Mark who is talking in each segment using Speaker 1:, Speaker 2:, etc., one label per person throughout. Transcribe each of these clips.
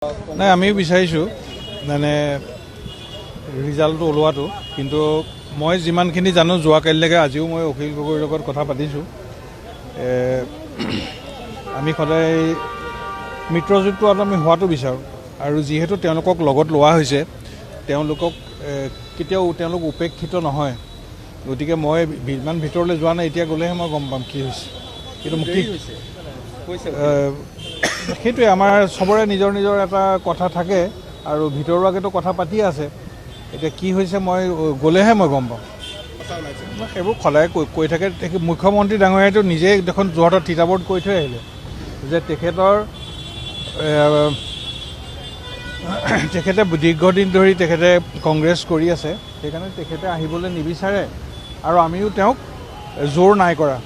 Speaker 1: নাই আমিও বিচাৰিছোঁ মানে ৰিজাল্টটো ওলোৱাটো, কিন্তু মই যিমানখিনি জানো যোৱাকালিলৈকে আজিও মই অখিল গগৈৰ লগত কথা পাতিছোঁ। আমি সদায় মিত্ৰজোঁটটো আমি হোৱাটো বিচাৰোঁ, আৰু যিহেতু তেওঁলোকক লগত লোৱা হৈছে তেওঁলোকক কেতিয়াও তেওঁলোক উপেক্ষিত নহয়। গতিকে মই ইমান ভিতৰলৈ যোৱা নাই, এতিয়া গ'লেহে মই গম পাম কি হৈছে। কিন্তু সেইটোৱে আমাৰ চবৰে নিজৰ নিজৰ এটা কথা থাকে, আৰু ভিতৰুৱাকৈতো কথা পাতি আছে। এতিয়া কি হৈছে মই গ'লেহে মই গম পাম। সেইবোৰ সদায় কৈ থাকে। মুখ্যমন্ত্ৰী ডাঙৰীয়াইতো নিজেই দেখোন যোৰহাটত তিতাবৰত কৈ থৈ আহিলে যে তেখেতে দীৰ্ঘদিন ধৰি তেখেতে কংগ্ৰেছ কৰি আছে, সেইকাৰণে তেখেতে আহিবলৈ নিবিচাৰে, আৰু আমিও তেওঁক জোৰ নাই কৰা।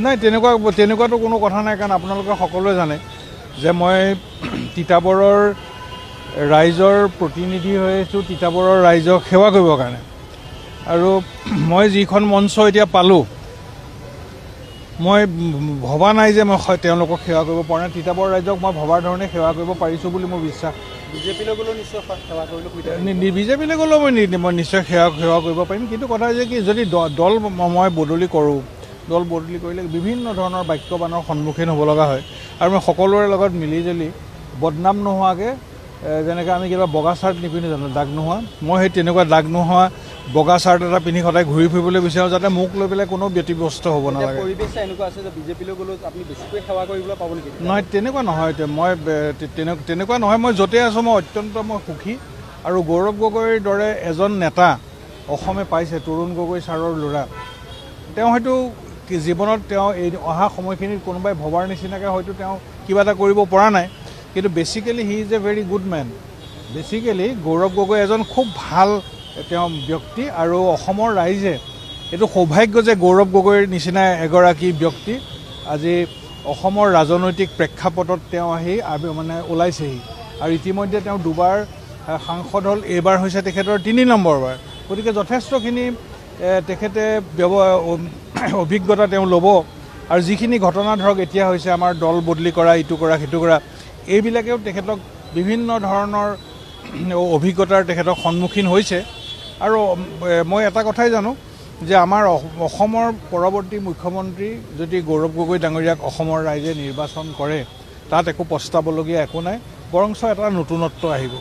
Speaker 1: নাই তেনেকুৱাতো কোনো কথা নাই, কাৰণ আপোনালোকে সকলোৱে জানে যে মই তিতাবৰৰ ৰাইজৰ প্ৰতিনিধি হৈ আছোঁ, তিতাবৰৰ ৰাইজক সেৱা কৰিবৰ কাৰণে। আৰু মই যিখন মঞ্চ এতিয়া পালোঁ, মই ভবা নাই যে মই তেওঁলোকক সেৱা কৰিব পৰা নাই। তিতাবৰ ৰাইজক মই ভবাৰ ধৰণে সেৱা কৰিব পাৰিছোঁ বুলি মোৰ বিশ্বাস। বিজেপিলৈ গ'লেও নিশ্চয় সেৱা কৰিবলৈ বিজেপিলৈ গ'লেও মই নিশ্চয় সেৱা কৰিব পাৰিম। কিন্তু কথা হৈছে কি, যদি দল মই বদলি কৰোঁ, দল বদলি কৰিলে বিভিন্ন ধৰণৰ বাক্যবানৰ সন্মুখীন হ'ব লগা হয়, আৰু মই সকলোৰে লগত মিলিজুলি বদনাম নোহোৱাকৈ, যেনেকৈ আমি কিবা বগা চাৰ্ট নিপিন্ধো জানো, দাগ নোহোৱা, মই সেই তেনেকুৱা দাগ নোহোৱা বগা চাৰ্ট এটা পিন্ধি সদায় ঘূৰি ফুৰিবলৈ বিচাৰোঁ, যাতে মোক লৈ পেলাই কোনো ব্যতিব্যস্ত হ'ব নালাগে। নহয়, তেনেকুৱা নহয়। মই তেনেকুৱা নহয়। মই য'তে আছোঁ মই অত্যন্ত সুখী, আৰু গৌৰৱ গগৈৰ দৰে এজন নেতা অসমে পাইছে। তৰুণ গগৈ ছাৰৰ ল'ৰা, তেওঁ হয়তো জীৱনত এই অহা সময়খিনিত কোনোবাই ভবাৰ নিচিনাকৈ হয়তো তেওঁ কিবা এটা কৰিব পৰা নাই, কিন্তু basically he is a very good man. Basically Gaurav Gogoi এজন খুব ভাল ব্যক্তি, আৰু অসমৰ ৰাইজে এইটো সৌভাগ্য যে গৌৰৱ গগৈৰ নিচিনা এগৰাকী ব্যক্তি আজি অসমৰ ৰাজনৈতিক প্ৰেক্ষাপটত তেওঁ আহি ওলাইছেহি, আৰু ইতিমধ্যে তেওঁ দুবাৰ সাংসদ হ'ল, এইবাৰ হৈছে তেখেতৰ 3 নম্বৰবাৰ। গতিকে যথেষ্টখিনি তেখেতে অভিজ্ঞতা তেওঁ ল'ব, আৰু যিখিনি ঘটনা ধৰক এতিয়া হৈছে আমাৰ দল বদলি কৰা, ইটো কৰা সিটো কৰা, এইবিলাকেও তেখেতক বিভিন্ন ধৰণৰ অভিজ্ঞতাৰ তেখেতক সন্মুখীন হৈছে। আৰু মই এটা কথাই জানো যে আমাৰ অসমৰ পৰৱৰ্তী মুখ্যমন্ত্ৰী যদি গৌৰৱ গগৈ ডাঙৰীয়াক অসমৰ ৰাইজে নিৰ্বাচন কৰে, তাত একো পস্তাবলগীয়া একো নাই, বৰঞ্চ এটা নতুনত্ব আহিব।